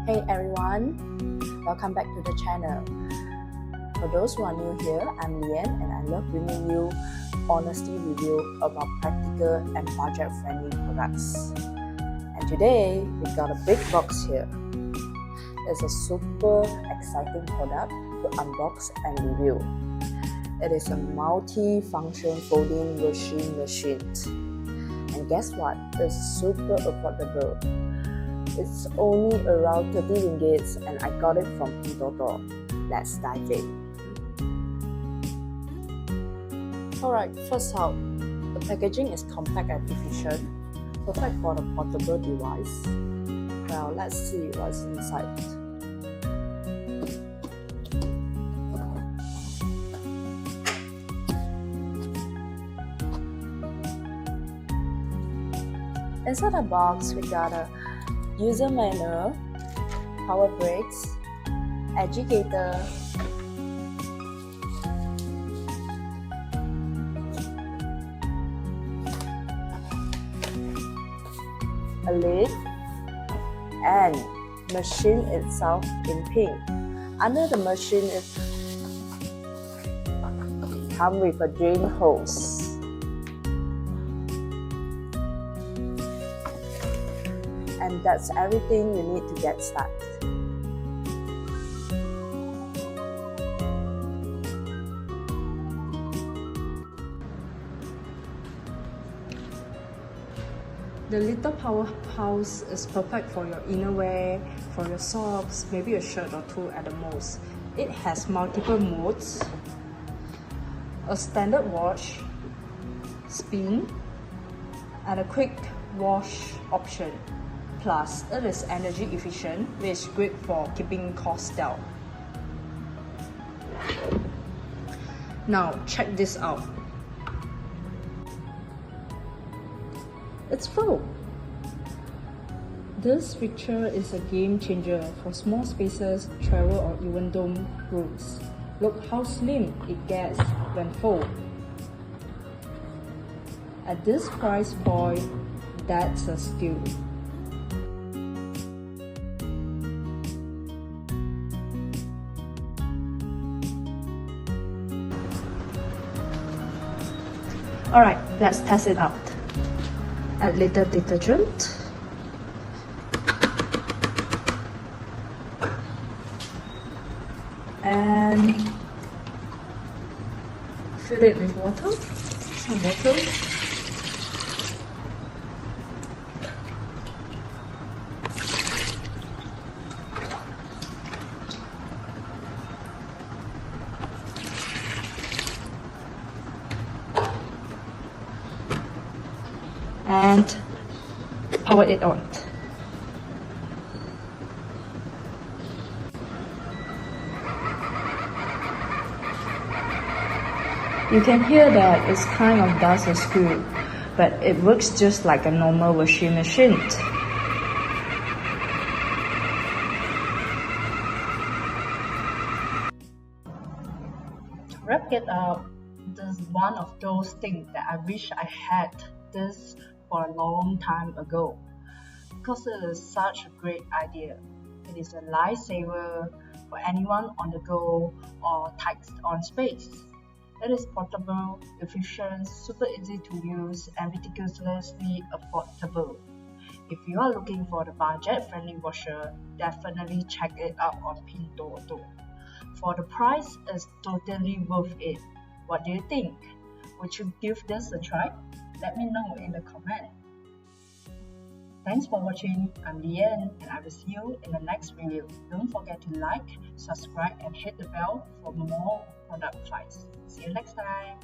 Hey everyone, welcome back to the channel. For those who are new here, I'm LEANN and I love bringing you honesty review about practical and budget-friendly products. And today, we got a big box here. It's a super exciting product to unbox and review. It is a multi-function folding machine. And guess what? It's super affordable. It's only around 30 ringgit and I got it from Pinduoduo. Let's dive in. Alright, first out, the packaging is compact and efficient, perfect for the portable device. Well, let's see what's inside. Inside the box, we got a user manual, power brakes, agitator, a lid, and machine itself in pink. Under the machine, it comes with a drain hose. And that's everything you need to get started. The little powerhouse is perfect for your innerwear, for your socks, maybe a shirt or two at the most. It has multiple modes, a standard wash, spin, and a quick wash option. Plus, it is energy efficient, which is great for keeping costs down. Now, check this out. It's full. This feature is a game changer for small spaces, travel, or even dorm rooms. Look how slim it gets when full. At this price point, that's a steal. Alright, let's test it out. Add little detergent. And fill it with water, some water. And power it on. You can hear that it's kind of dust or screw, but it works just like a normal washing machine. To wrap it up, this is one of those things that I wish I had this for a long time ago, because it is such a great idea. It is a lifesaver for anyone on the go or tight on space. It is portable, efficient, super easy to use, and ridiculously affordable. If you are looking for the budget-friendly washer, definitely check it out on Pinduoduo. For the price, it's totally worth it. What do you think? Would you give this a try? Let me know in the comment. Thanks for watching. I'm LEANN and I will see you in the next video. Don't forget to like, subscribe and hit the bell for more product finds. See you next time.